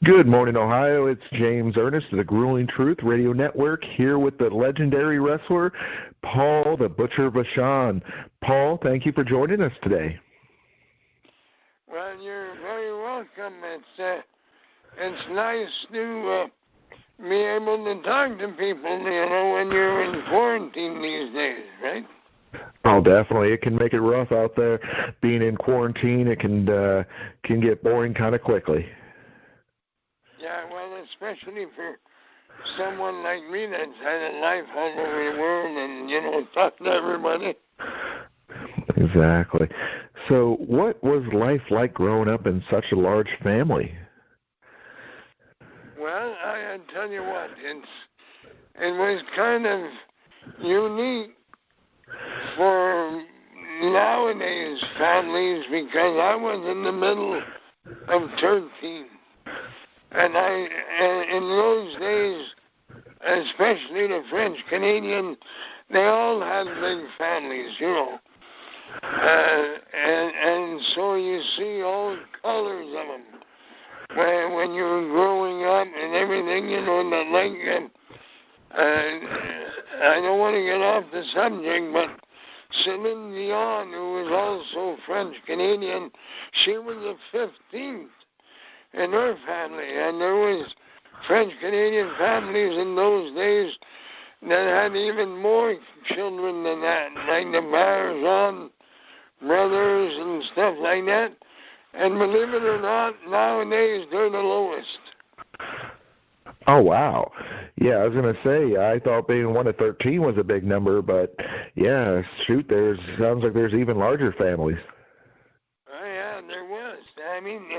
Good morning, Ohio. It's James Ernest of the Grueling Truth Radio Network here with the legendary wrestler, Paul The Butcher Vachon. Paul, thank you for joining us today. Well, you're very welcome. It's nice to be able to talk to people, when you're in quarantine these days, right? Oh, definitely. It can make it rough out there. Being in quarantine, it can get boring kind of quickly. Yeah, well, especially for someone like me that's had a life all over the world and, talk to everybody. Exactly. So what was life like growing up in such a large family? Well, I tell you what, it was kind of unique for nowadays families because I was in the middle of 13. And in those days, especially the French Canadian, they all had big families, and so you see all colors of them when you were growing up and everything, I don't want to get off the subject, but Celine Dion, who was also French Canadian, she was the 15th in her family, and there was French Canadian families in those days that had even more children than that, like the Barzon brothers and stuff like that. And believe it or not, nowadays they're the lowest. Oh, wow. Yeah, I was going to say, I thought being 1 of 13 was a big number, but yeah, shoot, sounds like there's even larger families. Oh, yeah, there was. I mean,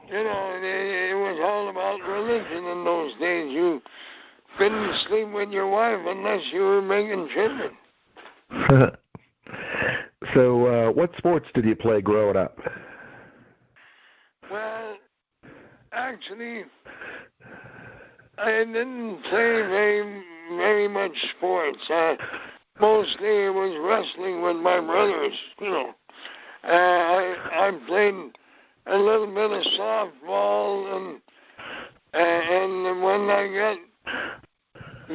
it was all about religion in those days. You couldn't sleep with your wife unless you were making children. So what sports did you play growing up? Well, actually, I didn't play very much sports. Mostly it was wrestling with my brothers, I played a little bit of softball, and when I got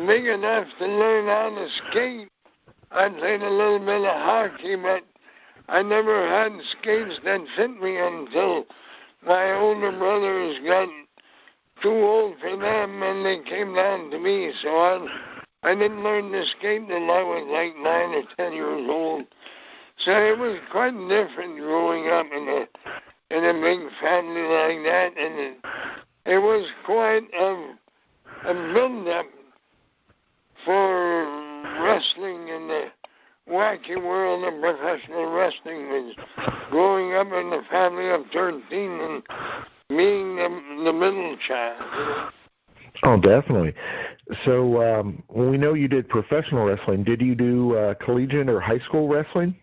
big enough to learn how to skate, I played a little bit of hockey, but I never had skates that fit me until my older brothers got too old for them and they came down to me, so I didn't learn to skate until I was like 9 or 10 years old. So it was quite different growing up in a big family like that, and it was quite a build-up for wrestling in the wacky world of professional wrestling. Was growing up in a family of 13 and being the middle child. Oh, definitely. So we know you did professional wrestling. Did you do collegiate or high school wrestling?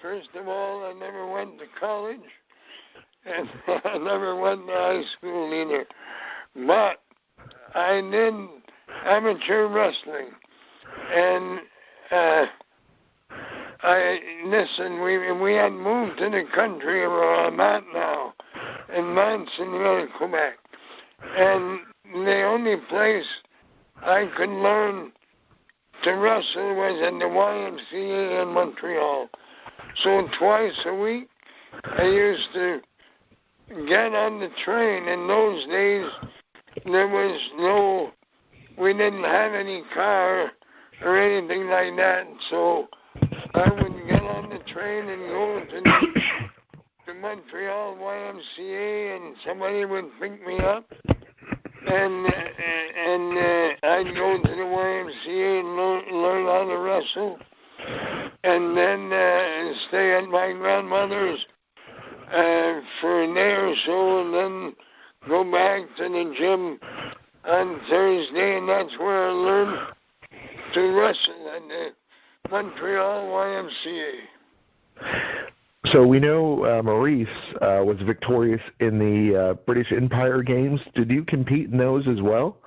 First of all, I never went to college, and I never went to high school either. But I did amateur wrestling, and we had moved to the country where I'm at now, in Mansonville, Quebec, and the only place I could learn to wrestle was in the YMCA in Montreal. So twice a week, I used to get on the train. In those days, we didn't have any car or anything like that, so I would get on the train and go to the Montreal YMCA, and somebody would pick me up, and I'd go to the YMCA and learn how to wrestle, and then stay at my grandmother's for a day or so, and then go back to the gym on Thursday, and that's where I learned to wrestle at the Montreal YMCA. So we know Maurice was victorious in the British Empire Games. Did you compete in those as well?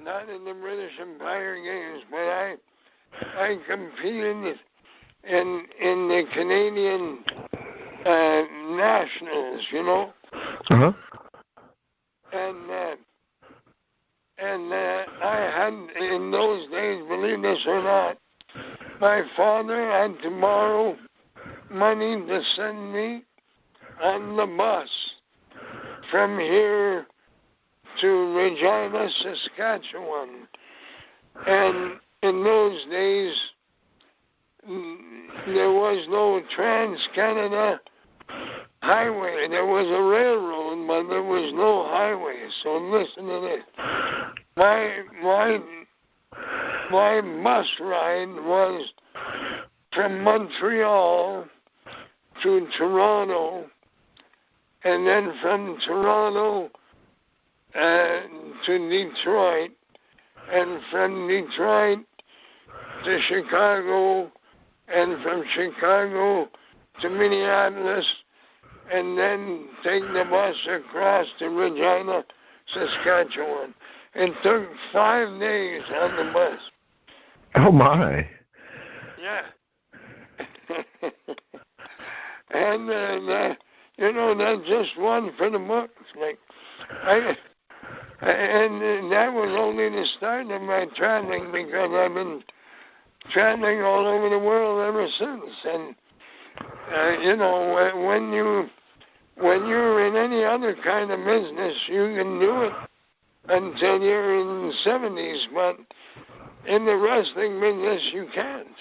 Not in the British Empire Games, but I competed in the Canadian nationals, Uh-huh. and I had, in those days, believe this or not, my father had to borrow money to send me on the bus from here to Regina, Saskatchewan. And in those days, there was no Trans-Canada highway. There was a railroad, but there was no highway. So listen to this. My bus ride was from Montreal to Toronto, and then from Toronto to Detroit, and from Detroit to Chicago, and from Chicago to Minneapolis, and then take the bus across to Regina, Saskatchewan. It took 5 days on the bus. Oh, my. Yeah. And, that's just one for the books. And that was only the start of my traveling, because I've been traveling all over the world ever since. And, when you're in any other kind of business, you can do it until you're in the 70s, but in the wrestling business, you can't.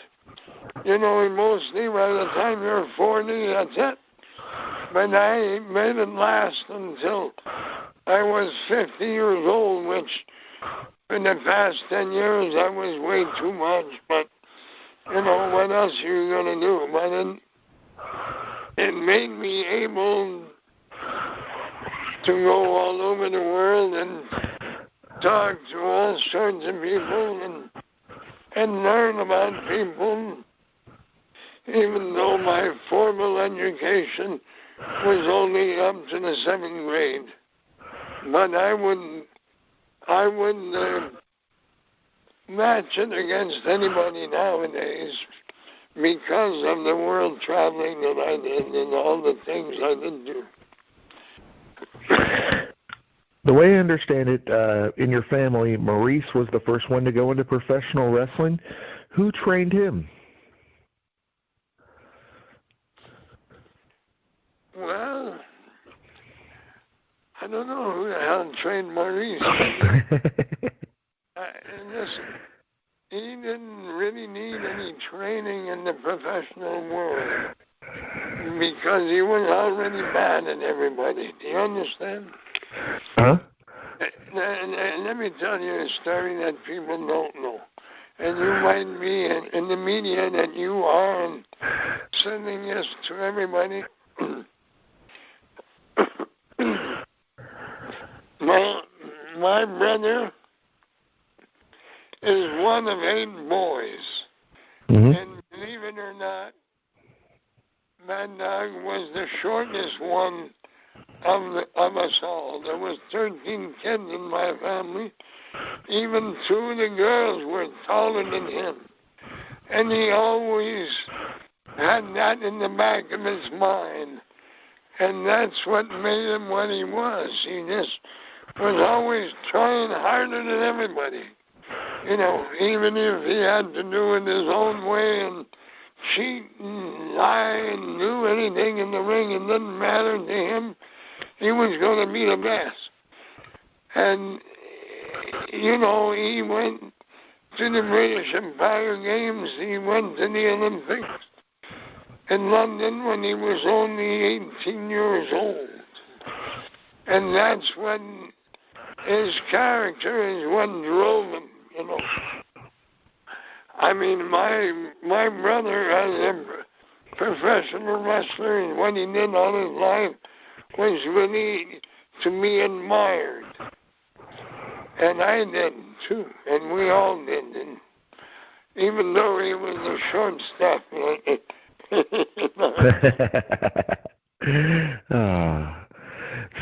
Mostly by the time you're 40, that's it. But I made it last until I was 50 years old, which in the past 10 years, I was way too much. But, what else are you going to do? But it made me able to go all over the world and talk to all sorts of people and learn about people, even though my formal education was only up to the 7th grade. But I wouldn't match it against anybody nowadays because of the world traveling that I did and all the things I did do. The way I understand it, in your family, Maurice was the first one to go into professional wrestling. Who trained him? Well, I don't know who the hell trained Maurice. Listen, he didn't really need any training in the professional world because he was already bad at everybody. Do you understand? Huh? Let me tell you a story that people don't know. And you might be in the media that you are and sending this to everybody. My brother is one of 8 boys. Mm-hmm. And believe it or not, that dog was the shortest one of us all. There was 13 kids in my family. Even 2 of the girls were taller than him. And he always had that in the back of his mind. And that's what made him what he was. He just was always trying harder than everybody. Even if he had to do it his own way and cheat and lie and do anything in the ring, it didn't matter to him. He was going to be the best. And, he went to the British Empire Games. He went to the Olympics in London when he was only 18 years old. And that's when his character is what drove him, I mean, my brother as a professional wrestler, and what he did all his life was really to be admired. And I did, too. And we all did. And even though he was a short stuff,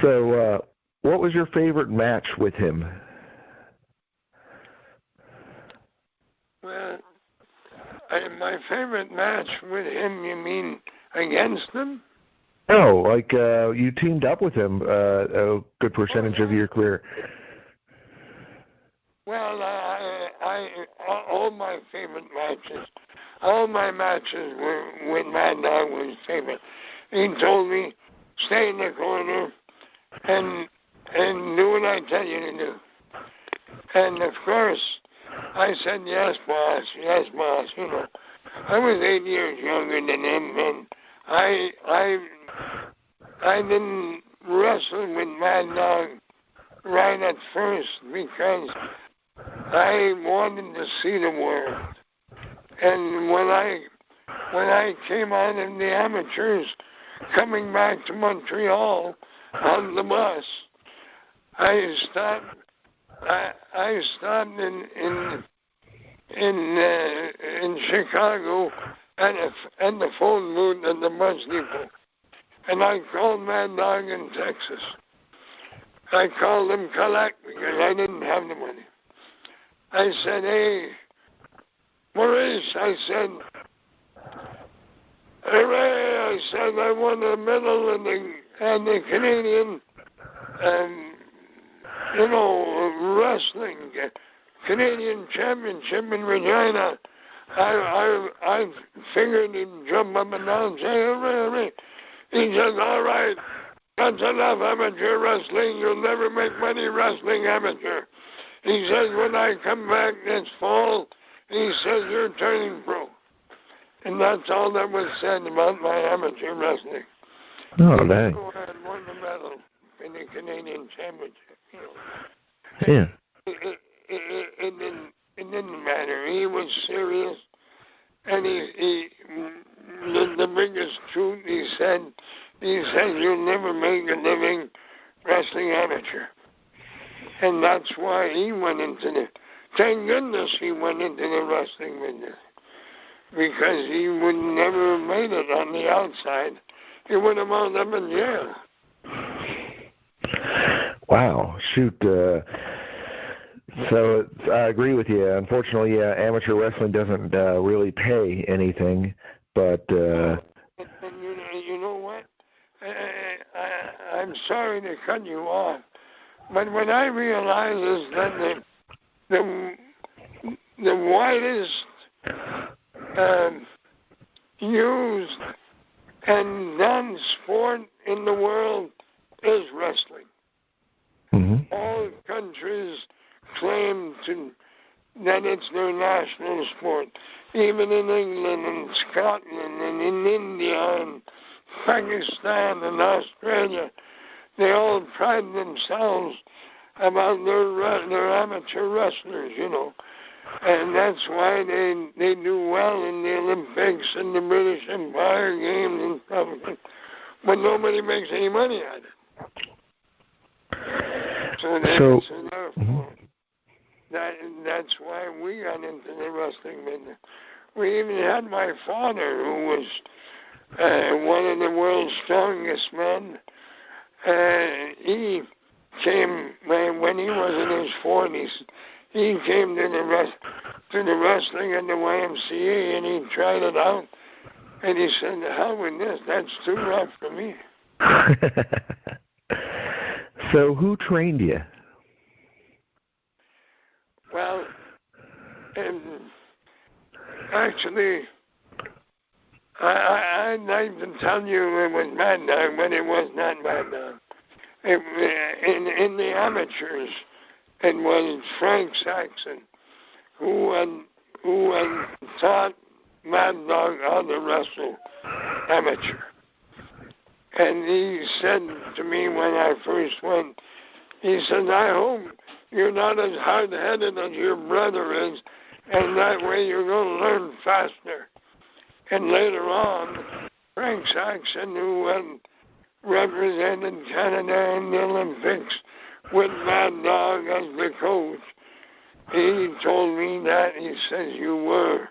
So, what was your favorite match with him? Well, my favorite match with him, you mean against him? No, like you teamed up with him a good percentage of your career. Well, all my favorite matches, all my matches were when Mad Dog was favorite. He told me, stay in the corner and do what I tell you to do. And of course, I said, yes, boss, you know. I was 8 years younger than him, and I didn't wrestle with Mad Dog right at first because I wanted to see the world. And when I came out of the amateurs, coming back to Montreal on the bus, I stopped in Chicago at the phone booth at the bus depot, and I called Mad Dog in Texas. I called him collect because I didn't have the money. I said, hey, Maurice, I said, hooray, I said, I won the medal and the Canadian, wrestling, Canadian Championship in Regina. I figured he'd jump up and down and say, hooray, hooray. He says, all right, that's enough amateur wrestling. You'll never make money wrestling amateur. He says, when I come back this fall, he says, you're turning pro. And that's all that was said about my amateur wrestling. Oh, dang. I won the medal in the Canadian Championship. Yeah. It didn't matter. He was serious. And the biggest truth he said, you'll never make a living wrestling amateur. And that's why he went into thank goodness he went into the wrestling business. Because he would never have made it on the outside. He would have wound up in jail. Wow, shoot. So I agree with you. Unfortunately, amateur wrestling doesn't really pay anything, but... And you know what? I'm sorry to cut you off, but when I realized is that the widest used and done sport in the world is wrestling. Mm-hmm. All countries claim that it's their national sport. Even in England and Scotland and in India and Pakistan and Australia, they all pride themselves about their amateur wrestlers, you know. And that's why they do well in the Olympics and the British Empire Games and stuff. But nobody makes any money at it. So therefore, that's why we got into the wrestling business. We even had my father, who was one of the world's strongest men. He came, when he was in his 40s, he came to the wrestling at the YMCA, and he tried it out. And he said, the hell with this, that's too rough for me. So who trained you? Well, actually, I'd like to tell you it was Mad Dog, but it was not Mad Dog. In the amateurs, it was Frank Saxon, who had taught Mad Dog how to wrestle amateur. And he said to me when I first went, he said, I hope you're not as hard-headed as your brother is, and that way you're going to learn faster. And later on, Frank Saxon, who had represented Canada in the Olympics with Mad Dog as the coach, he told me that. He says, you were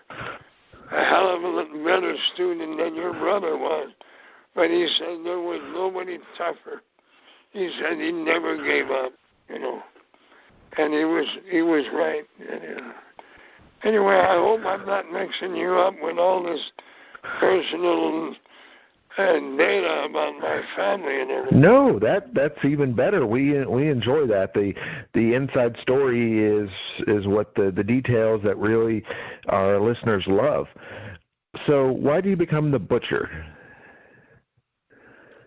a hell of a better student than your brother was. But he said there was nobody tougher. He said he never gave up, you know. And he was right. Anyway, I hope I'm not mixing you up with all this personal data about my family and everything. No, that's even better. We enjoy that. The inside story is what the details that really our listeners love. So why do you become the butcher?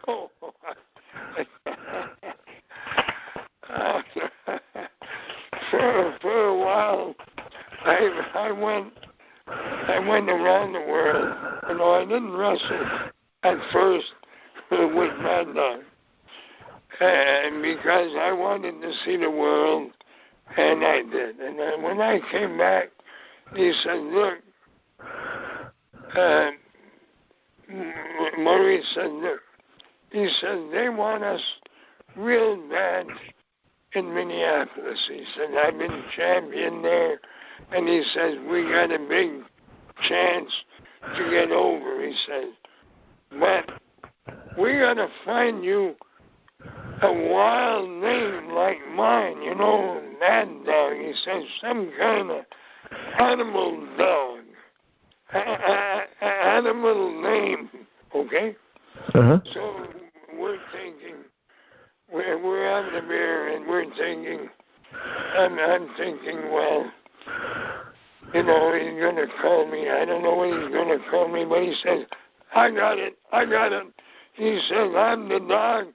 Oh, for a while, I went around the world. You know, I didn't wrestle at first with Mad Dog, and because I wanted to see the world, and I did. And then when I came back, he said, "Look," Maurice said, "Look," he said, "they want us real bad in Minneapolis." He said, "I've been champion there," and he says, "We got a big chance to get over," he says, "but we got to find you a wild name like mine, you know, Mad Dog." He says, "Some kind of animal dog, animal name," okay? Uh-huh. So we're thinking, we're having a beer, and we're thinking, I'm thinking, well, you know, he's going to call me. I don't know what he's going to call me, but he says, I got it. He says, "I'm the dog.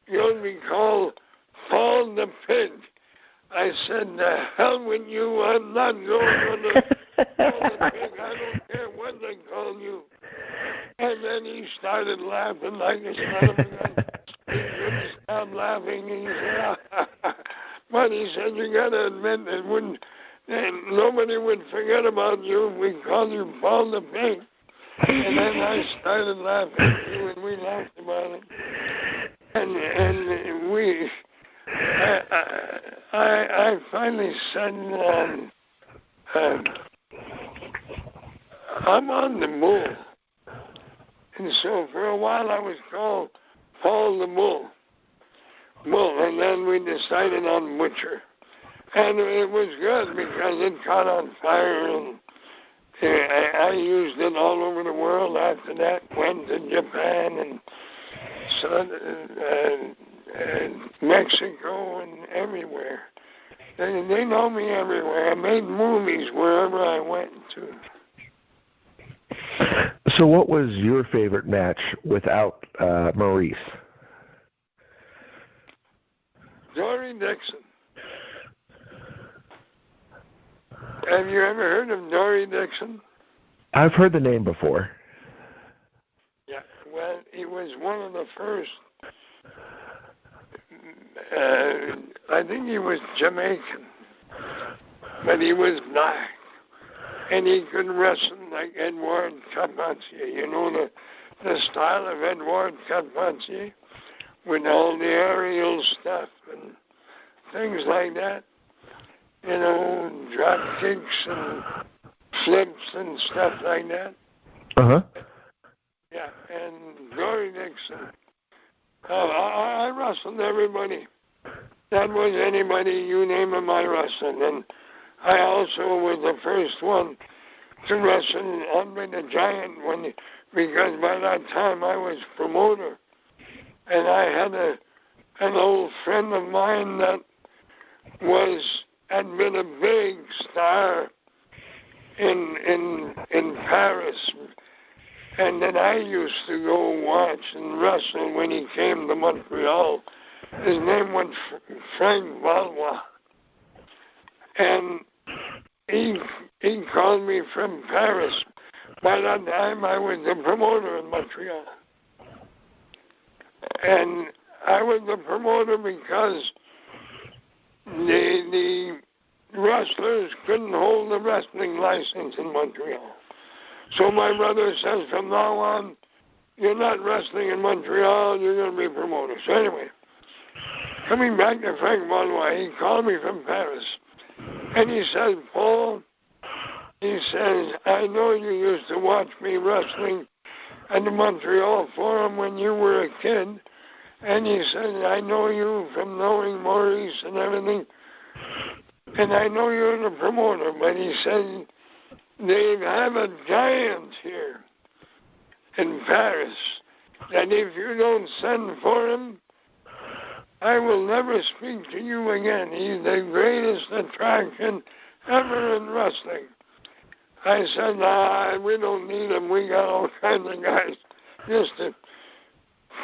You'll be called Paul the Pig." I said, "The hell with you. I'm not going to Paul the Pig. I don't care what they call you." And then he started laughing like a son of a gun. He couldn't stop laughing. And he said, but he said, "You got to admit that nobody would forget about you if we called you Paul the Pig." And then I started laughing too, and we laughed about it. And I finally said, I'm on the Bull. And so for a while I was called Paul the Bull. And then we decided on Butcher. And it was good because it caught on fire, and I used it all over the world after that. Went to Japan and Mexico and everywhere. They know me everywhere. I made movies wherever I went to. So what was your favorite match without Maurice? Dory Dixon. Have you ever heard of Dory Dixon? I've heard the name before. Yeah, well, he was one of the first. I think he was Jamaican, but he was black, and he could wrestle like Edward Carpentier. You know the style of Edward Carpentier with all the aerial stuff and things like that. You know, drop kicks and flips and stuff like that. Uh-huh. Yeah, and Dory Dixon. I wrestled everybody. That was anybody, you name him, I wrestled. And I also was the first one to wrestle Andre the Giant because by that time I was promoter. And I had an old friend of mine that had been a big star in Paris, and then I used to go watch and wrestle when he came to Montreal. His name was Frank Valois, and he called me from Paris. By that time, I was the promoter in Montreal, and I was the promoter because the wrestlers couldn't hold a wrestling license in Montreal. So my brother says, from now on, you're not wrestling in Montreal, you're going to be promoter. So anyway, coming back to Frank Valois, he called me from Paris. And he says, Paul, he says, I know you used to watch me wrestling at the Montreal Forum when you were a kid. And he said, I know you from knowing Maurice and everything. And I know you're the promoter. But he said, they have a giant here in Paris. that if you don't send for him, I will never speak to you again. He's the greatest attraction ever in wrestling. I said, we don't need him. We got all kinds of guys just to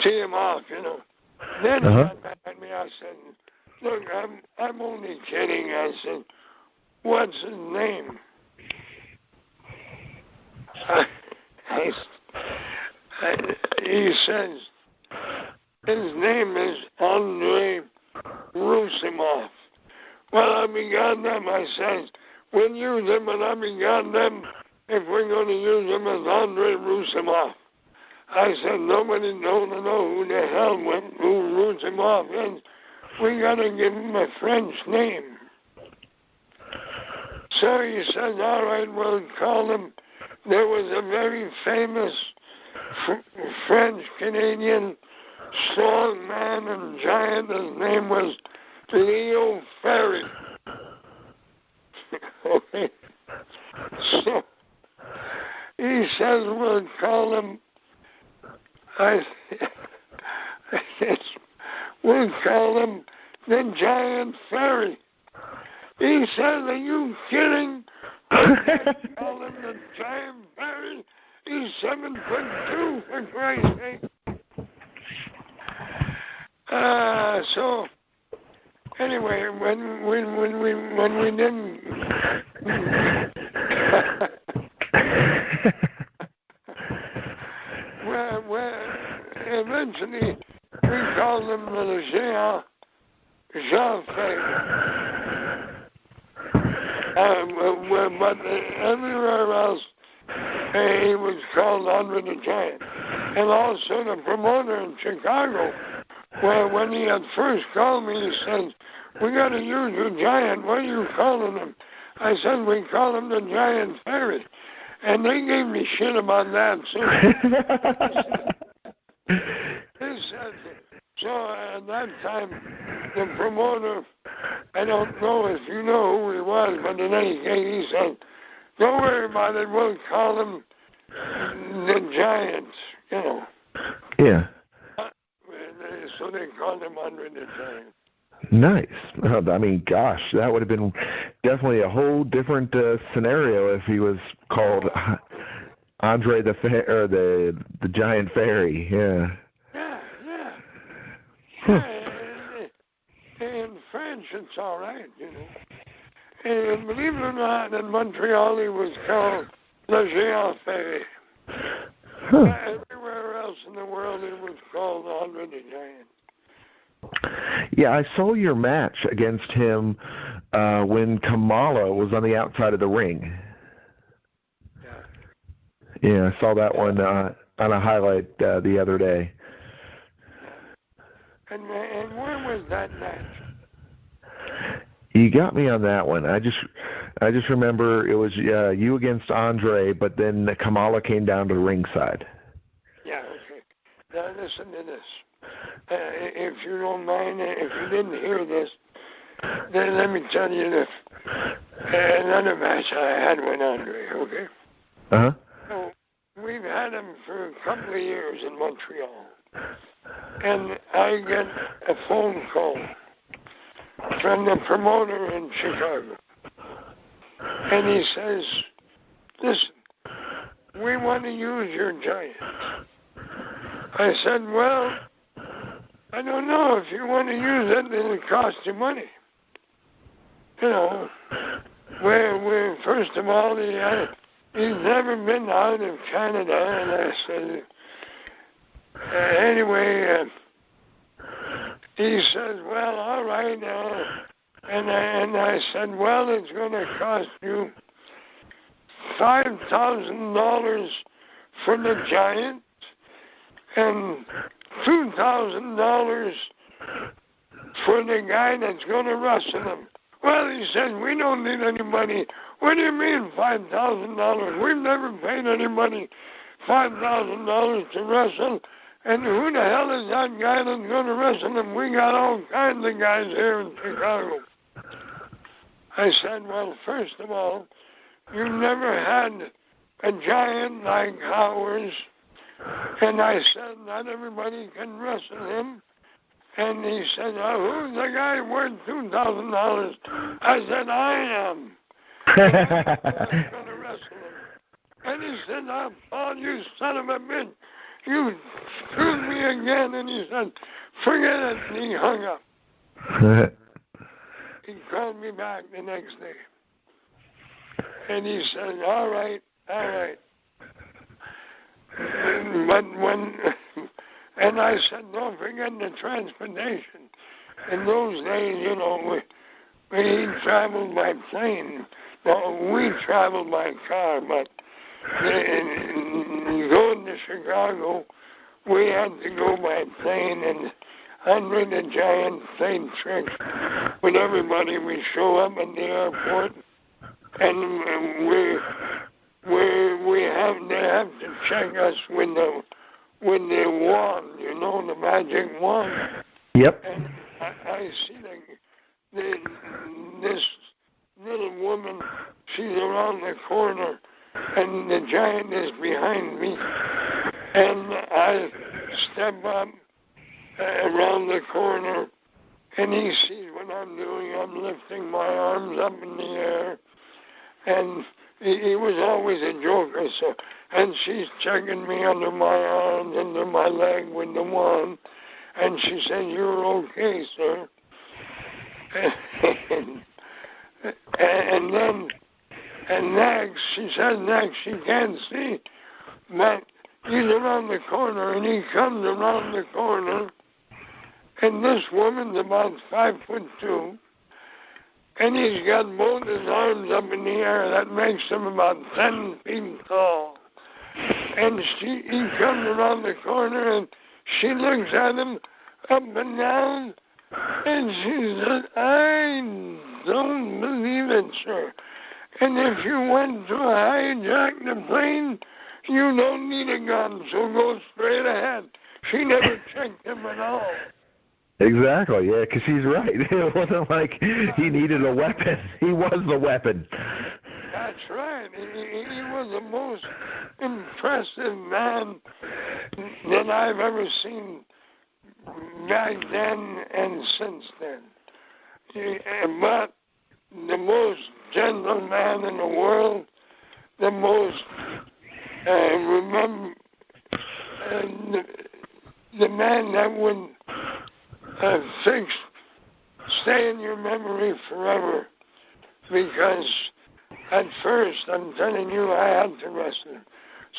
tee him off, you know. Then he got mad at me. I said, look, I'm only kidding. I said, what's his name? He says, his name is Andre Rusimov. Well, I began them. I said, we'll use him, and I began them if we're going to use him as Andre Rusimov. I said, nobody don't know who the hell who Rusimov is. We got to give him a French name. So he said, all right, we'll call him. There was a very famous French-Canadian strong man and giant. His name was Leo Ferry. Okay. So he says we'll call him, we'll call him the Giant Ferry. He says, are you kidding? Call him the Giant Ferry? He's 7'2", for Christ's sake. So anyway, when we didn't well, eventually we called him the Jean Ferry. But everywhere else he was called Andre the Giant. And also the promoter in Chicago, when he had first called me, he said, we got to use your Giant. What are you calling him? I said, we call him the Giant Ferry. And they gave me shit about that. So at that time, the promoter, I don't know if you know who he was, but in any case, he said, don't worry about it, we'll call him the Giants, you know. Yeah. So they called him Andre the Giant. Nice. I mean, gosh, that would have been definitely a whole different scenario if he was called Andre the Giant Fairy. Yeah. Yeah. Huh. In French, it's all right, you know. And believe it or not, in Montreal, he was called Le Géant Ferry. Huh. Everywhere else in the world, it was called Andre the Giant. Yeah, I saw your match against him when Kamala was on the outside of the ring. Yeah, I saw that one on a highlight the other day. And where was that match? You got me on that one. I just remember it was you against Andre, but then Kamala came down to the ringside. Yeah, okay. Now listen to this. If you don't mind, if you didn't hear this, then let me tell you this. Another match I had with Andre, okay? Uh-huh. So we've had him for a couple of years in Montreal. And I get a phone call from the promoter in Chicago. And he says, listen, we want to use your Giant. I said, well, I don't know. If you want to use it, it'll cost you money. You know, we're first of all, he's never been out of Canada. And I said, anyway, he says, well, all right. And I said, well, it's going to cost you $5,000 for the Giant and $2,000 for the guy that's going to wrestle him. Well, he says, we don't need any money. What do you mean $5,000? We've never paid anybody $5,000 to wrestle. And who the hell is that guy that's going to wrestle him? We got all kinds of guys here in Chicago. I said, well, first of all, you never had a Giant like ours And I said, not everybody can wrestle him. And he said, oh, who's the guy worth $2,000? I said, I am. And I was going to wrestle him. And he said, oh, Paul, you son of a bitch. You screwed me again. And he said, forget it. And he hung up. He called me back the next day. And he said, all right. And I said, don't forget the transportation. In those days, we traveled by plane. Well, we traveled by car, but going to Chicago, we had to go by plane, and Andre the Giant played tricks with everybody. We show up at the airport, and they have to check us with the wand, the magic wand. Yep. And I see this little woman, she's around the corner, and the giant is behind me. And I step up around the corner, and he sees what I'm doing. I'm lifting my arms up in the air, and he was always a joker. And she's checking me under my arms, under my leg with the wand, and she said, "You're okay, sir." And next, she says next, she can't see, but he's around the corner, and he comes around the corner, and this woman's about 5'2", and he's got both his arms up in the air. That makes him about 10 feet tall. And he comes around the corner, and she looks at him up and down, and she said, "I don't believe it, sir. And if you want to hijack the plane, you don't need a gun, so go straight ahead." She never checked him at all. Exactly, yeah, because she's right. It wasn't like he needed a weapon. He was the weapon. That's right. He was the most impressive man that I've ever seen back then and since then. But the most gentle man in the world, the most, the man that would stay in your memory forever, because at first, I'm telling you, I had to wrestle.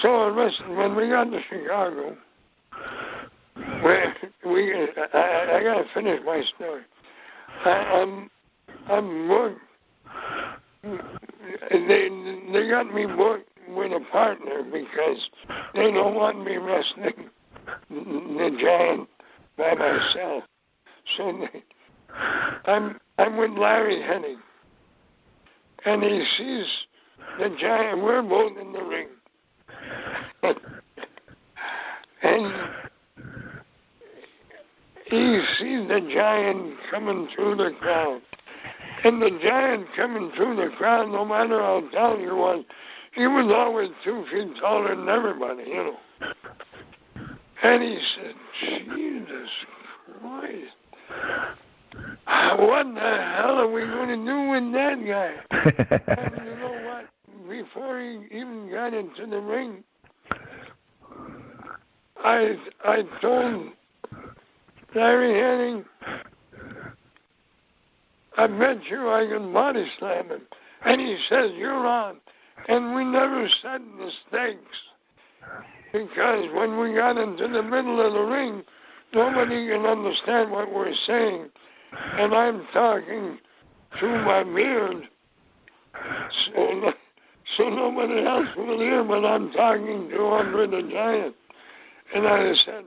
So when we got to Chicago, I got to finish my story. I'm booked. They got me booked with a partner because they don't want me wrestling the giant by myself. So I'm with Larry Hennig, and he sees the giant. We're both in the ring, and he sees the giant coming through the crowd. And the giant coming through the crowd, no matter how tall he was always 2 feet taller than everybody, And he said, "Jesus Christ, what the hell are we going to do with that guy?" And you know what? Before he even got into the ring, I told Larry Hennig, "I bet you I can body slam him." And he says, "You're on." And we never set the stakes, because when we got into the middle of the ring, nobody can understand what we're saying. And I'm talking through my beard, so nobody else will hear, but I'm talking to Andre the Giant. And I said,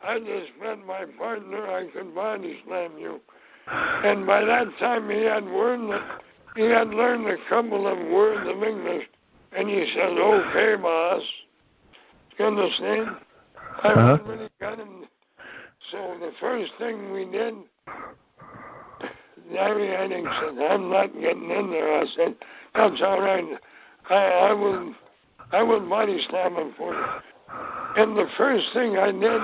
"I just met my partner, I could body slam you." And by that time he had learned a couple of words of English, and he said, "Okay, boss." You understand? I really got him. So the first thing we did, Larry Hennig said, "I'm not getting in there." I said, "That's all right. I will body slam him for you." And the first thing I did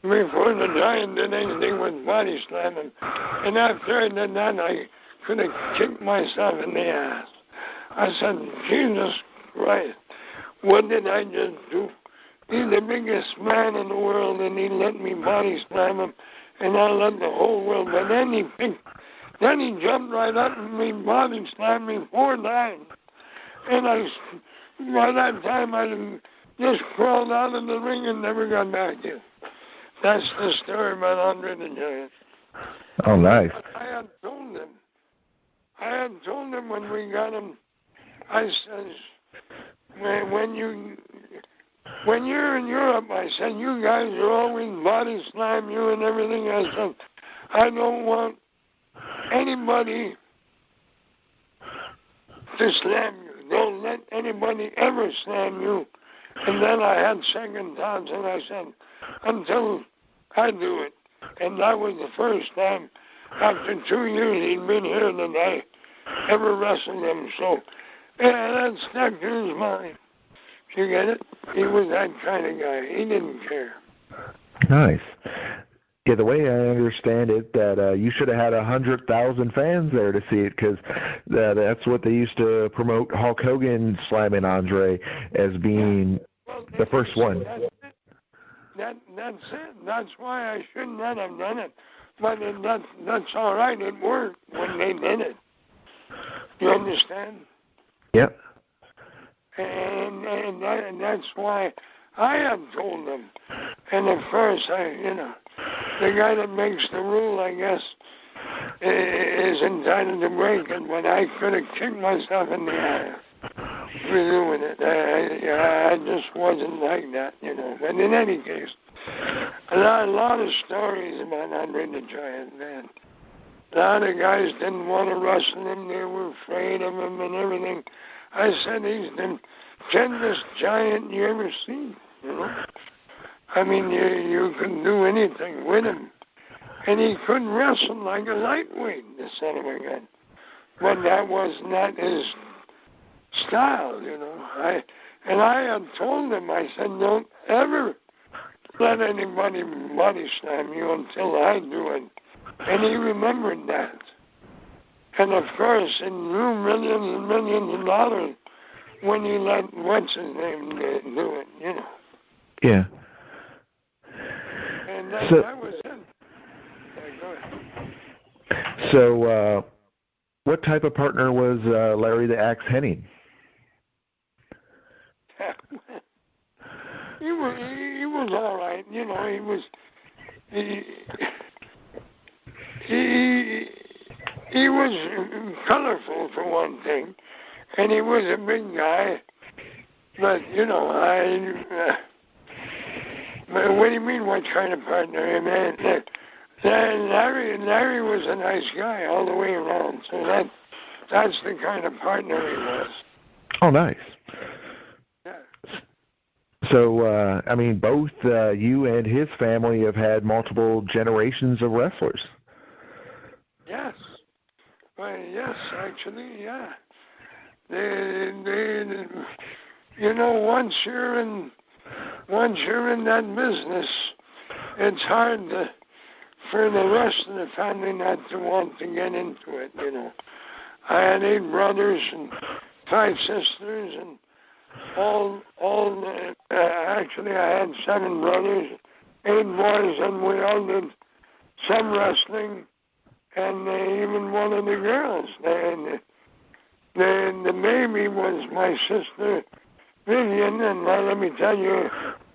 before the giant did anything was body slam him. And after I did that, I could have kicked myself in the ass. I said, Jesus Christ, what did I just do? He's the biggest man in the world, and he let me body slam him, and I let the whole world. But then he jumped right up and me body slammed me 4 times. And by that time, I just crawled out of the ring and never got back in. That's the story about Andre the Giant. Oh, nice. I had told him when we got him, I says, when you're in Europe, I said, you guys are always body slam you and everything. I said, I don't want anybody to slam you. Don't let anybody ever slam you. And then I had second thoughts, and I said, until I do it. And that was the first time after 2 years he'd been here that I ever wrestled him. So, yeah, that stuck to his mind. You get it? He was that kind of guy. He didn't care. Nice. Yeah, the way I understand it, that you should have had 100,000 fans there to see it, because that's what they used to promote Hulk Hogan slamming Andre as being the first one. That's it. That's why I shouldn't have done it. But that's all right. It worked when they did it. You understand? Yep. And that's why I have told them. And at first, the guy that makes the rule, I guess, is entitled to break it. But I could have kicked myself in the ass for doing it. I just wasn't like that, But in any case, a lot of stories about Andre the Giant, man. A lot of guys didn't want to wrestle him. They were afraid of him and everything. I said, he's the gentlest giant you ever seen, I mean, you couldn't do anything with him. And he couldn't wrestle like a lightweight, the son of a gun. But that was not his style, I had told him, I said, don't ever let anybody body slam you until I do it. And he remembered that. And of course, he knew millions and millions of dollars when he let what's his name do it, Yeah. And that was it. Yeah, go ahead. So, what type of partner was Larry the Axe Henning? He was all right, He was colorful, for one thing, and he was a big guy. But, what do you mean, what kind of partner? Man, Larry was a nice guy all the way around, so that's the kind of partner he was. Oh, nice. Yeah. So, both you and his family have had multiple generations of wrestlers. Yes. Well, yes, actually, yeah. Once you're in that business, it's hard for the rest of the family not to want to get into it, I had 8 brothers and 5 sisters, and actually I had 7 brothers, 8 boys, and we all did some wrestling. And even one of the girls, and the baby was my sister Vivian, and let me tell you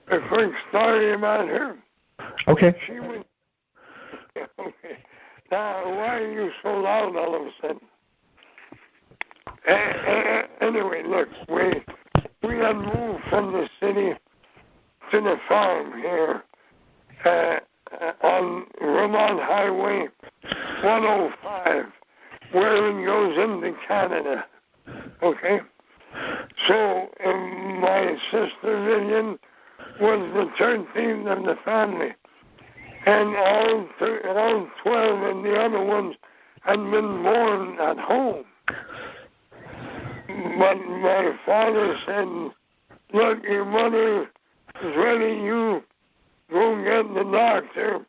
a quick story about her. Okay. She was okay. Now, why are you so loud all of a sudden? Anyway, look, we had moved from the city to the farm here on Vermont Highway 105, where it goes into Canada. Okay? So my sister Vivian was the 13th of the family, and all 12 of the other ones had been born at home. But my father said, look, your mother ready, you go get the doctor,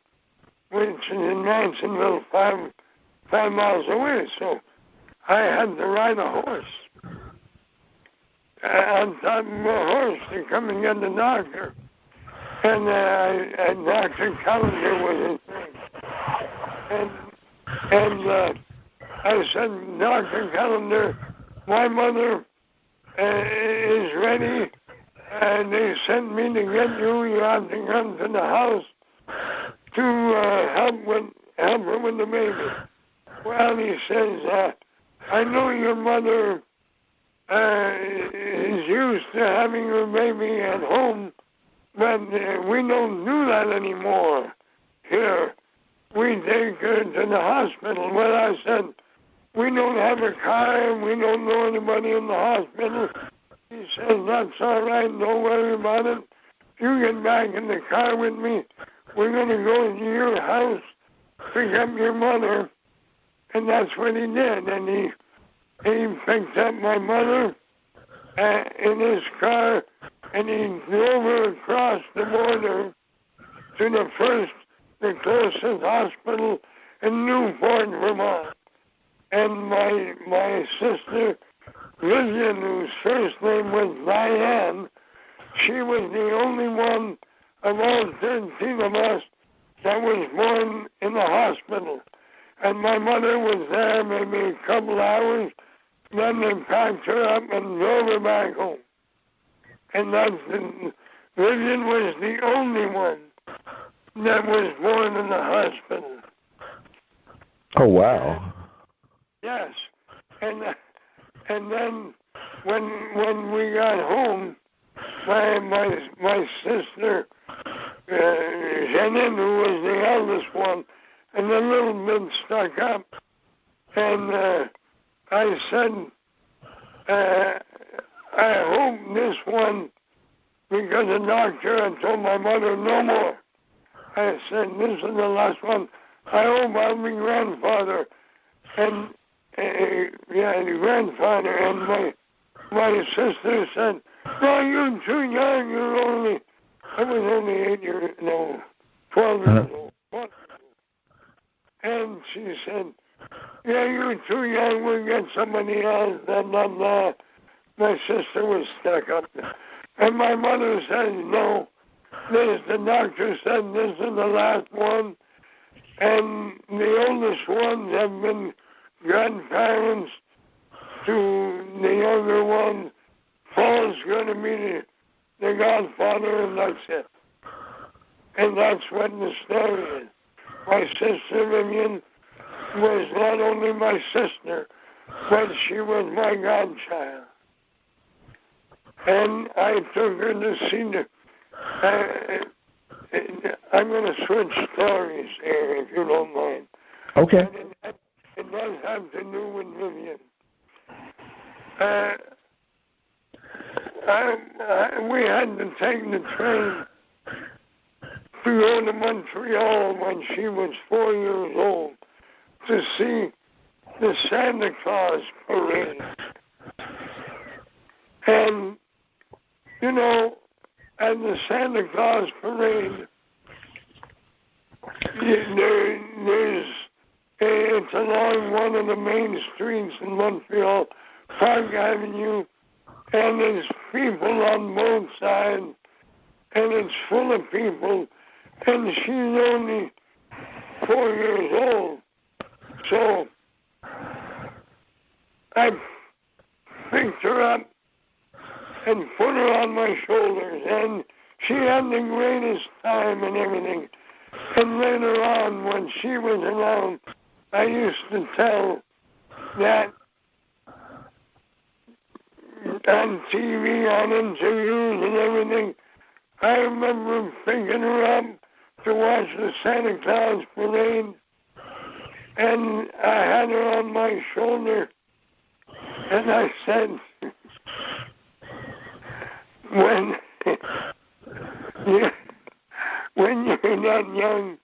which is in Mansonville, 5 miles away. So I had to ride a horse on top of a horse to come and get the doctor. And Dr. Callender was his name. And I said, Dr. Callender, my mother is ready, and they sent me to get you. You have to come to the house to help her with the baby. Well, he says, I know your mother is used to having her baby at home, but we don't do that anymore here. We take her to the hospital. Well, I said, we don't have a car, and we don't know anybody in the hospital. He says, that's all right, don't worry about it. You get back in the car with me. We're going to go to your house, pick up your mother. And that's what he did. And he picked up my mother in his car, and he drove her across the border to the closest hospital in Newport, Vermont. And my sister, Vivian, whose first name was Diane, she was the only one of all 13 of us that was born in the hospital. And my mother was there maybe a couple hours. Then they packed her up and drove her back home. And Vivian was the only one that was born in the hospital. Oh, wow. Yes. And then when we got home, my sister, Jeanine, who was the eldest one, and a little bit stuck up, and I said, I hope this one, because the doctor had told my mother no more. I said, this is the last one. I hope I'll be grandfather. And the grandfather. And my sister said, no, you're too young. I was only 12 years old. And she said, yeah, you're too young, we'll get somebody else. My sister was stuck up there. And my mother said, no, the doctor said this is the last one. And the oldest ones have been grandparents to the younger one. Paul's going to be the godfather, and that's it. And that's what the story is. My sister Vivian was not only my sister, but she was my godchild. And I took her to see I'm going to switch stories here, if you don't mind. Okay. It does have to do with Vivian. We had to take the train to go to Montreal when she was 4 years old to see the Santa Claus parade. And, at the Santa Claus parade, it's along one of the main streets in Montreal, Park Avenue, and there's people on both sides, and it's full of people, and she's only 4 years old. So I picked her up and put her on my shoulders, and she had the greatest time and everything. And later on, when she was around, I used to tell that on TV, on interviews and everything, I remember picking her up to watch the Santa Claus parade, and I had her on my shoulder, and I said, when you're that young,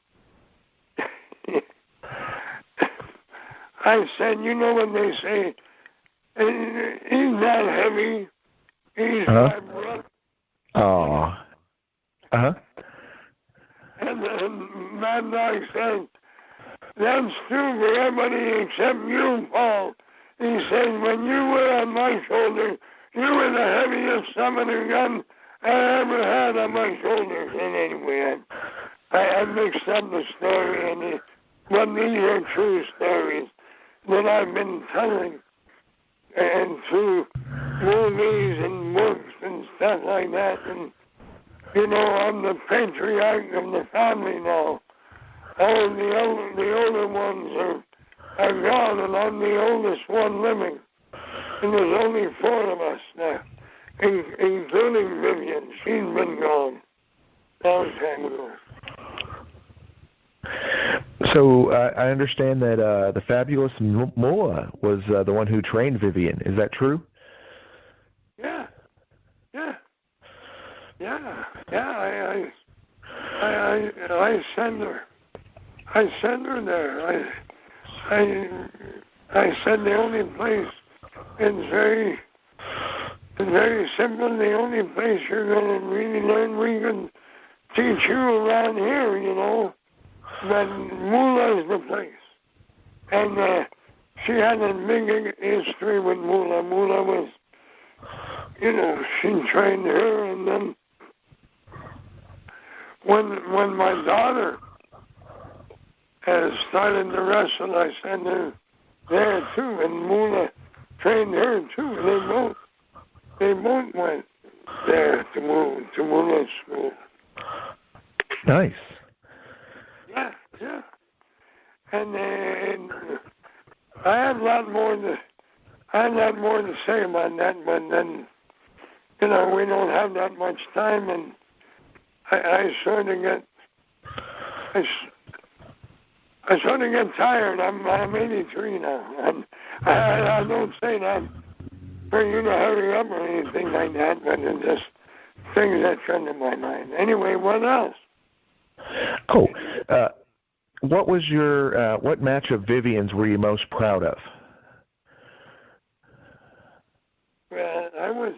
I said, you know what they say, he's not heavy, he's my brother. Oh. said, that's true for everybody except you, Paul. He said, when you were on my shoulder, you were the heaviest summoner gun I ever had on my shoulders. And anyway, I mixed up the story, and but these are true stories that I've been telling, and through movies and books and stuff like that. And, you know, I'm the patriarch of the family now. All the older ones are gone, and I'm the oldest one living. And there's only 4 of us now, including Vivian. She's been gone a long time ago. So I understand that the fabulous Moa was the one who trained Vivian. Is that true? Yeah. I send her. I send her there. I said the only place is very simple. The only place you're going to really learn, we can teach you around here, you know. But Mula is the place. And she had a big history with Mula. Mula was, you know, she trained her, and then when my daughter started to wrestle, I sent her there too, and Mula trained her too. They both went there to Mula's school. Nice. Yeah. And I had a lot more to say about that, but then, you know, we don't have that much time, and I sort of get tired. I'm 83 now, and I don't say that for you to hurry up or anything like that, but it's just things that come to my mind. Anyway, what else? Oh, what was your what match of Vivian's were you most proud of? Well, I was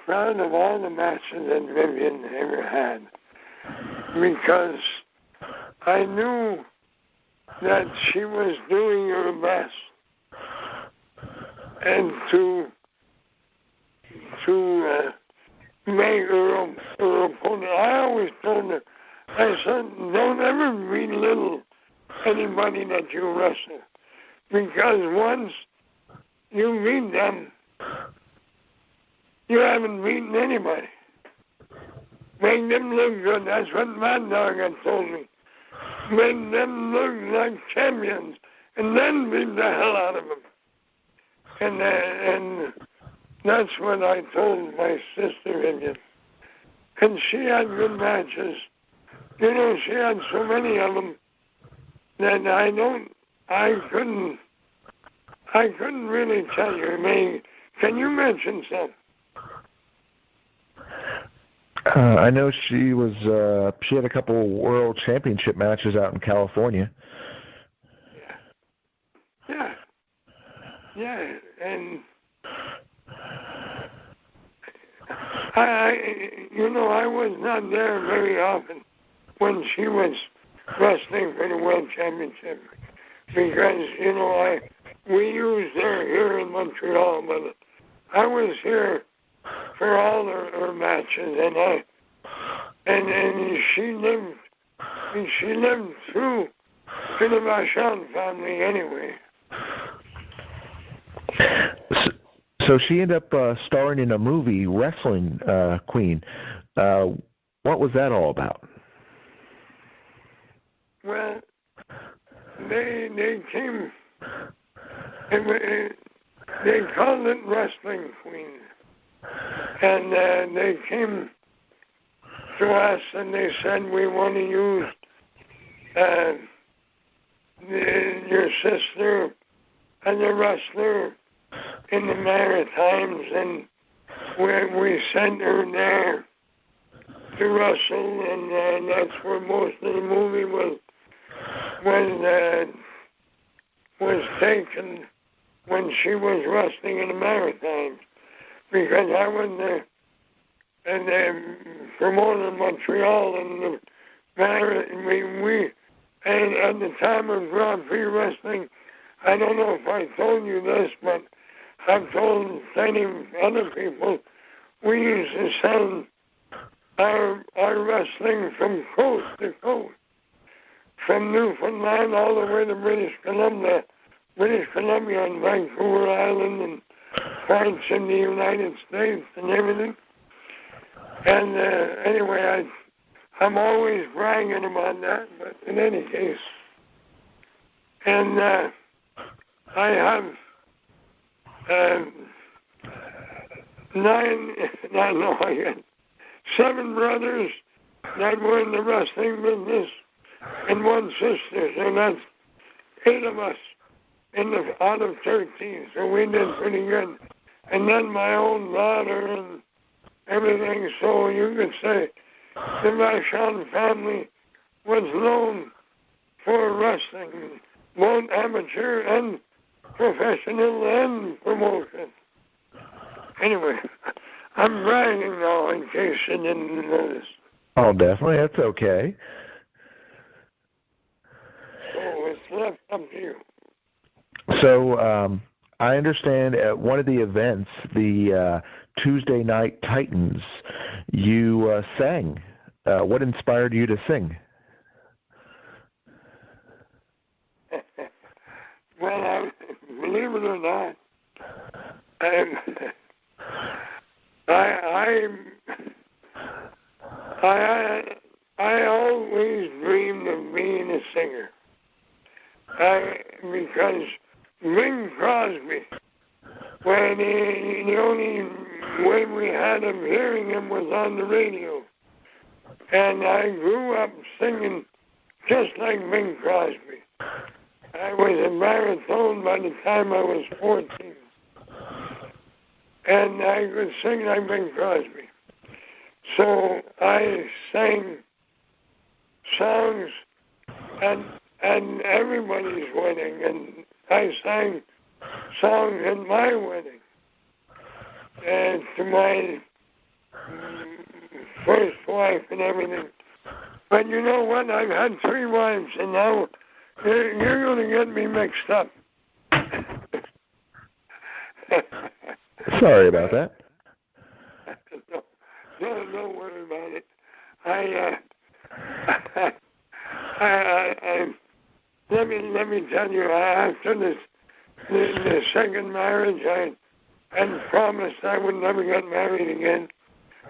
proud of all the matches that Vivian ever had, because I knew that she was doing her best, and to make her opponent. I always told her, I said, don't ever belittle anybody that you wrestle, because once you beat them, you haven't beaten anybody. Make them look good. That's what Mad Dog had told me. Make them look like champions, and then beat the hell out of them. And that's what I told my sister Vivian. And she had good matches. You know, she had so many of them that I couldn't really tell you. Can you mention some? I know she had a couple world championship matches out in California. Yeah, and I was not there very often when she was wrestling for the world championship, because, you know, we used her here in Montreal, but I was here for all her matches, and she lived through to the Vachon family anyway. So she ended up starring in a movie, Wrestling Queen. What was that all about? Well, they came, they called it Wrestling Queen. And they came to us and they said, we want to use your sister as a wrestler in the Maritimes, and we sent her there to wrestle, and that's where most of the movie was taken, when she was wrestling in the Maritimes. Because I was the promoter in Montreal, and and at the time of Grand Prix Wrestling, I don't know if I told you this, but I've told plenty of other people, we used to send our wrestling from coast to coast, from Newfoundland all the way to British Columbia and Vancouver Island and parts in the United States and everything. And anyway, I'm always bragging about that, but in any case, and I have 7 brothers that were in the wrestling business and 1 sister, so that's 8 of us out of 13, so we did pretty good. And then my own daughter and everything, so you could say the Vachon family was known for wrestling, both amateur and professional and promotion. Anyway, I'm bragging now in case you didn't notice. Oh, definitely. That's okay. So it's left up to you. So I understand at one of the events, the Tuesday Night Titans, you sang. What inspired you to sing? Well, believe it or not, I always dreamed of being a singer. Because Bing Crosby, when the only way we had of hearing him was on the radio. And I grew up singing just like Bing Crosby. I was a baritone by the time I was 14. And I could sing like Bing Crosby. So I sang songs at everybody's wedding, and I sang songs at my wedding. And to my first wife and everything. But you know what? I've had 3 wives, and now you're going to get me mixed up. Sorry about that. Don't worry about it. Let me tell you, after the second marriage, I had promised I would never get married again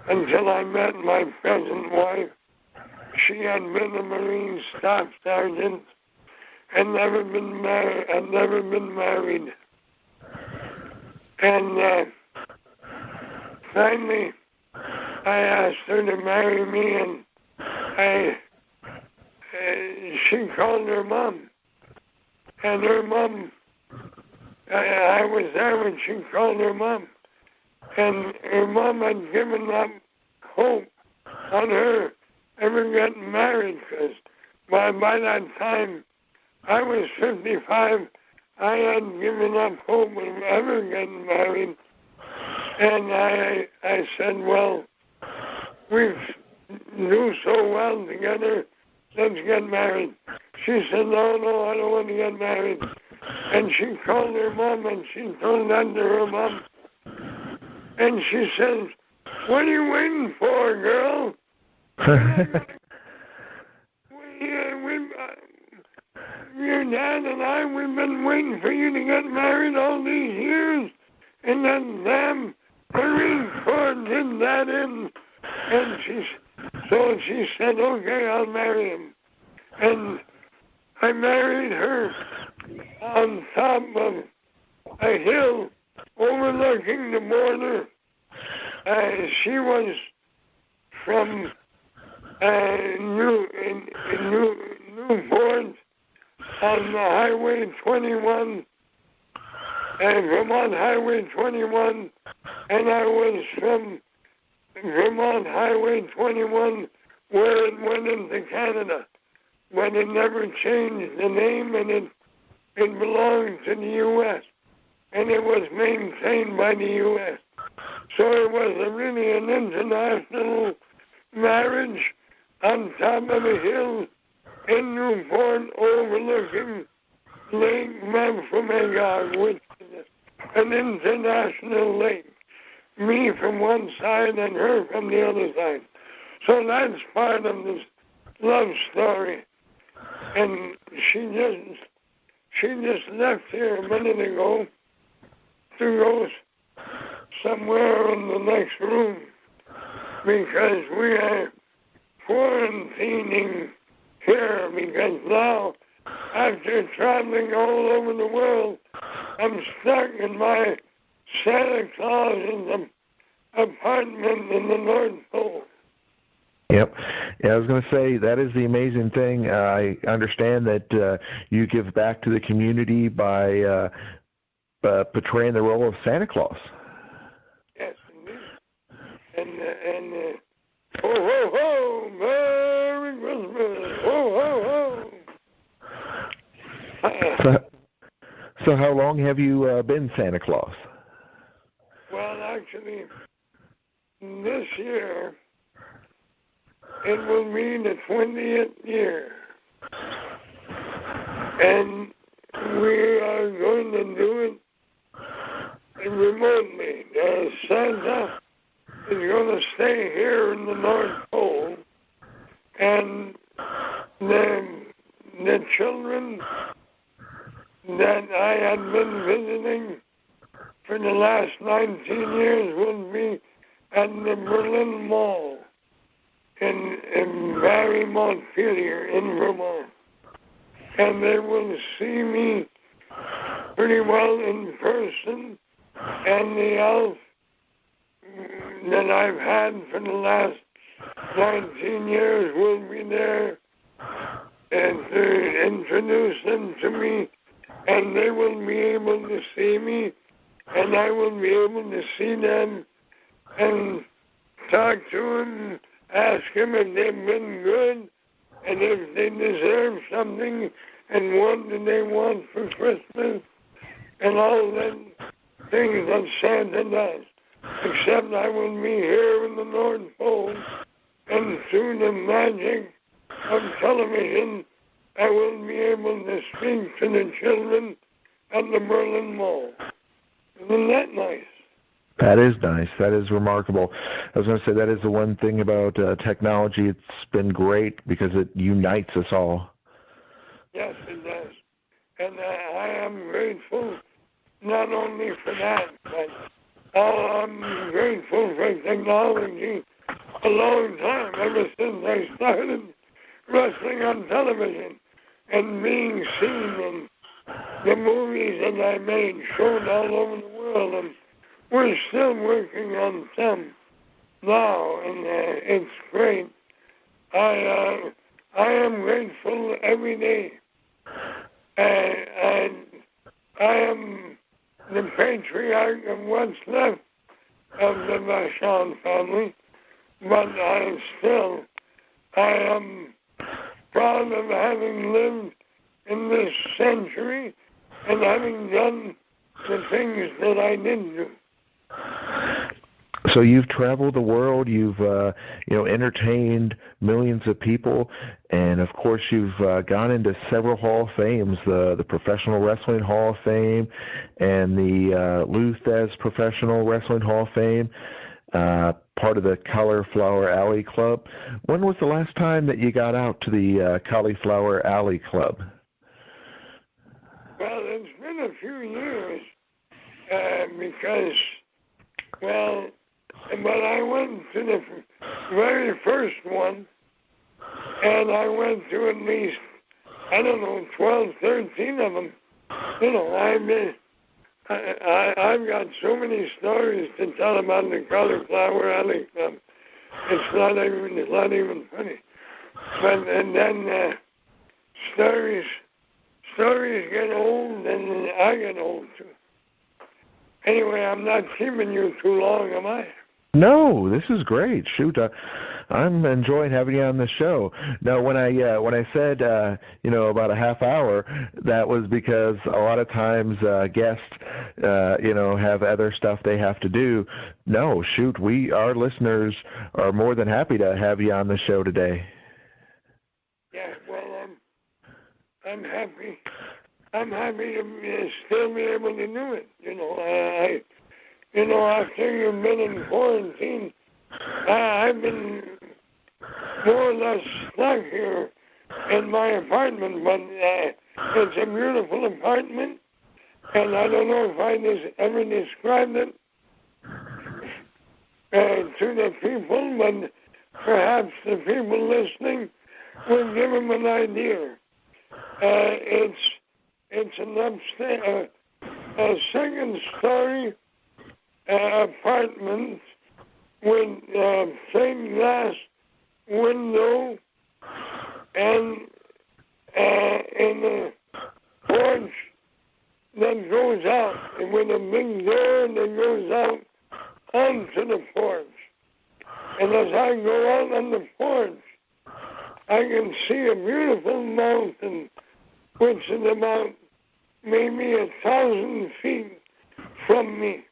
until I met my present wife. She had been a Marine Staff Sergeant and never been married. And finally, I asked her to marry me, and she called her mom. And her mom, I was there when she called her mom. And her mom had given up hope on her ever getting married, because by that time, I was 55. I had given up hope of ever getting married. And I said, well, we do so well together, let's get married. She said, no, I don't want to get married. And she called her mom, and she told that to her mom. And she says, what are you waiting for, girl? Your dad and I, we've been waiting for you to get married all these years. And then damn Marine Corps did that in. And she said, okay, I'll marry him. And I married her on top of a hill overlooking the border. She was from Newport on the Highway 21, Vermont Highway 21, and I was from Vermont Highway 21 where it went into Canada. But it never changed the name, and it belonged to the U.S., and it was maintained by the U.S. So it was really an international marriage, on top of a hill in Newport overlooking Lake Memphremagog, which is an international lake. Me from one side and her from the other side. So that's part of this love story. And she just left here a minute ago to go somewhere in the next room because we are quarantining here because now, after traveling all over the world, I'm stuck in my Santa Claus's apartment in the North Pole. Yep. Yeah, I was going to say that is the amazing thing. I understand that you give back to the community by portraying the role of Santa Claus. Yes, indeed. And ho, ho, ho, Merry Christmas, ho, ho, ho. So how long have you been Santa Claus? Well, actually, this year, it will be the 20th year. And we are going to do it remotely. Santa is going to stay here in the North Pole, and the children that I had been visiting for the last 19 years will be at the Berlin Mall in Barry, Montpelier in Vermont. And they will see me pretty well in person, and the elf that I've had for the last 19 years will be there and to introduce them to me, and they will be able to see me, and I will be able to see them and talk to them, ask them if they've been good, and if they deserve something, and what do they want for Christmas, and all the things that Santa does. Except I will be here in the North Pole, and through the magic of television, I will be able to speak to the children at the Berlin Mall. Isn't that nice? That is nice. That is remarkable. I was going to say that is the one thing about technology. It's been great because it unites us all. Yes, it does. And I am grateful not only for that, but I'm grateful for technology a long time, ever since I started wrestling on television and being seen in the movies that I made, shown all over the world. And we're still working on some now, and it's great. I am grateful every day. I am the patriarch of what's left of the Vachon family, but I am proud of having lived in this century and having done the things that I did do. So you've traveled the world, you've entertained millions of people, and of course you've gone into several Hall of Fames, the Professional Wrestling Hall of Fame and the Luthez Professional Wrestling Hall of Fame, part of the Cauliflower Alley Club. When was the last time that you got out to the Cauliflower Alley Club? Well, it's been a few years because, but I went to the very first one, and I went to at least, 12, 13 of them. I've got so many stories to tell about the Cauliflower Alley Club. It's not even funny. But and then stories get old, and I get old too. Anyway, I'm not keeping you too long, am I? No, this is great. Shoot, I'm enjoying having you on the show. Now, when I said about a half hour, that was because a lot of times guests have other stuff they have to do. No, shoot, our listeners are more than happy to have you on the show today. Yeah, well, I'm happy. I'm happy to still be able to do it. After you've been in quarantine, I've been more or less stuck here in my apartment, but it's a beautiful apartment, and I don't know if I ever described it to the people, but perhaps the people listening will give them an idea. It's an upstairs, a second-story apartment with stained glass window and in a porch that goes out, and with a big door that goes out onto the porch. And as I go out on the porch, I can see a beautiful mountain, which is about maybe 1,000 feet from me.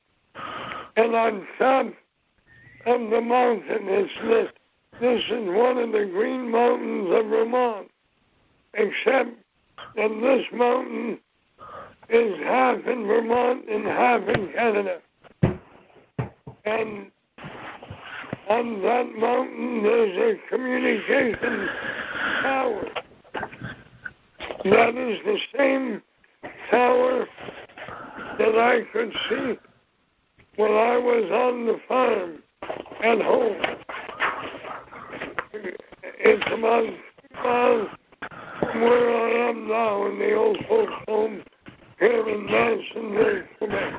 And on top of the mountain is this is one of the green mountains of Vermont, except that this mountain is half in Vermont and half in Canada. And on that mountain there's a communication tower. That is the same tower that I could see when I was on the farm at home. It's about 2 miles from where I am now in the old folks' home here in Madisonville, Quebec.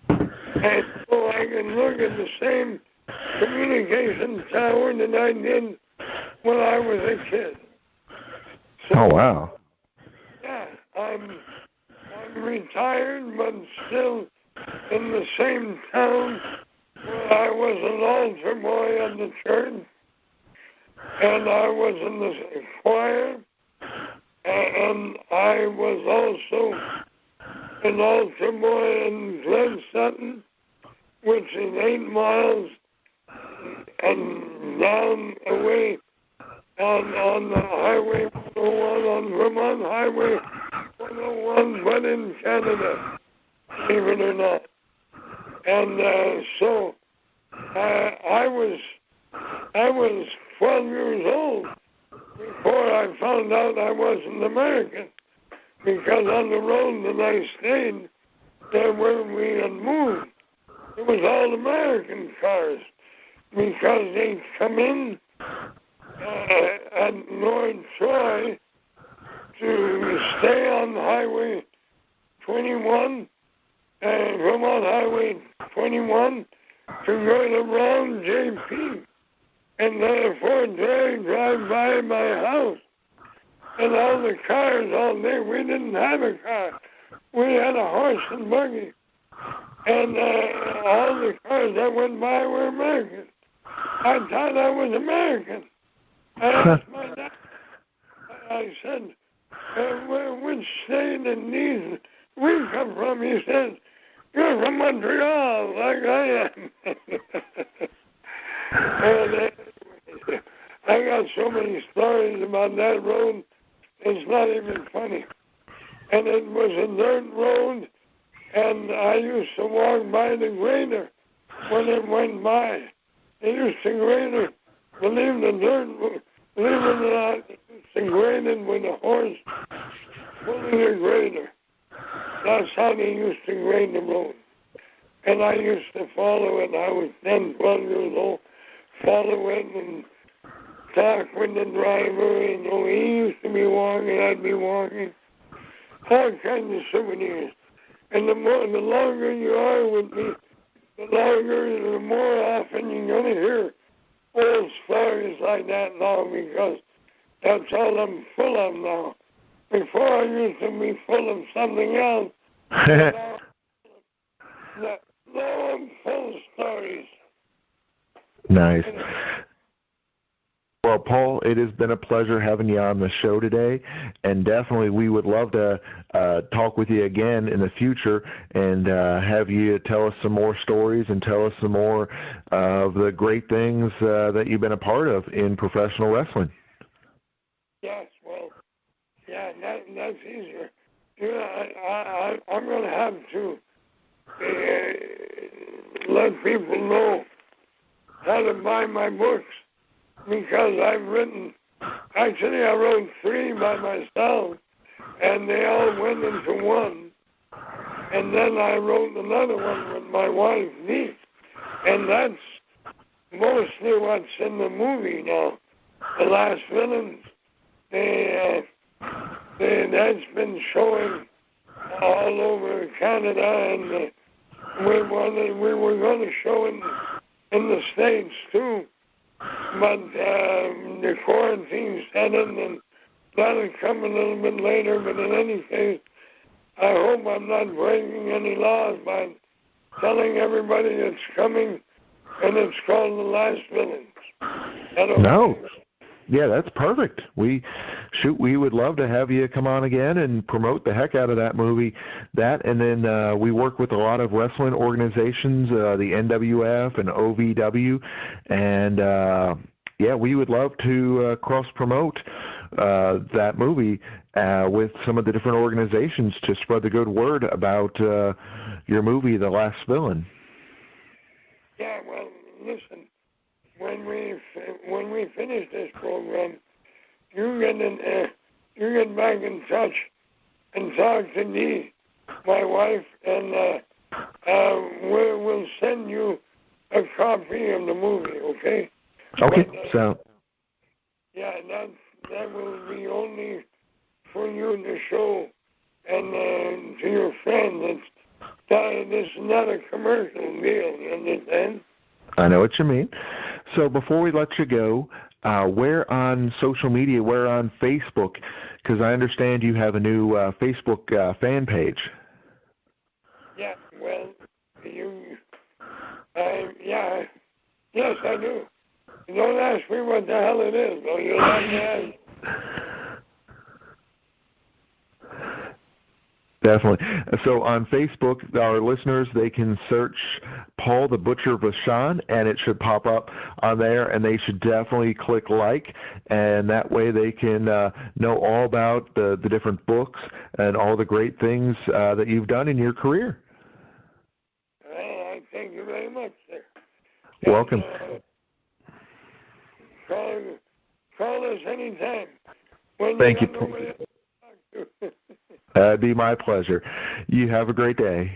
And so I can look at the same communication tower that I did when I was a kid. So, oh, wow. Yeah, I'm retired, but still in the same town where I was an altar boy at the church, and I was in the choir, and I was also an altar boy in Glen Sutton, which is 8 miles and down away on the Highway 101, on Vermont Highway 101, but in Canada, believe it or not. And so I was 12 years old before I found out I wasn't American, because on the road that I stayed, there where we had moved, it was all American cars, because they'd come in at North Troy to stay on Highway 21, Vermont Highway 21, to go to Round JP, and therefore drive by my house. And all the cars all day, we didn't have a car. We had a horse and buggy. And all the cars that went by were American. I thought I was American. I asked my dad, I said, which state and these we come from? He said, you're from Montreal, like I am. And I got so many stories about that road, it's not even funny. And it was a dirt road, and I used to walk by the grader when it went by. It used to grade it, believe it or not, it used to grade it with a horse pulling a grader. That's how they used to grade the road. And I used to follow it. I was 10, 12 years old, follow it and talk with the driver. He used to be walking, I'd be walking. All kinds of souvenirs. And the longer you are with me, the more often you're going to hear old stories like that now, because that's all I'm full of now. Before I used to be full of something else. Now I'm full of stories. Nice. Well, Paul, it has been a pleasure having you on the show today, and definitely we would love to talk with you again in the future and have you tell us some more stories and tell us some more of the great things that you've been a part of in professional wrestling. Yes, well, yeah, that's easier. I'm going to have to let people know how to buy my books because I've written, actually I wrote 3 by myself and they all went into one. And then I wrote another one with my wife, Dee. And that's mostly what's in the movie now. The Last Villains, that's been showing all over Canada, and we were going to show it in the States too, but the quarantine set in, and that'll come a little bit later. But in any case, I hope I'm not breaking any laws by telling everybody it's coming, and it's called The Last Villains. No. Yeah, that's perfect. We would love to have you come on again and promote the heck out of that movie. That, and then we work with a lot of wrestling organizations, the NWF and OVW, and yeah, we would love to cross-promote that movie with some of the different organizations to spread the good word about your movie, The Last Villain. Yeah, well, listen. When we finish this program, you get back in touch and talk to Dee, my wife, and we'll send you a copy of the movie. Okay. Okay. But, so. Yeah, that will be only for you to show and to your friends. This is not a commercial deal. You understand? I know what you mean. So before we let you go, where on social media, where on Facebook? Because I understand you have a new Facebook fan page. Yeah, well, yes, I do. Don't ask me what the hell it is, though. You'll have to ask. Definitely. So on Facebook, our listeners, they can search Paul the Butcher Vachon, and it should pop up on there, and they should definitely click like, and that way they can know all about the different books and all the great things that you've done in your career. I thank you very much, sir. Welcome. Call us anytime. Thank you. That'd be my pleasure. You have a great day.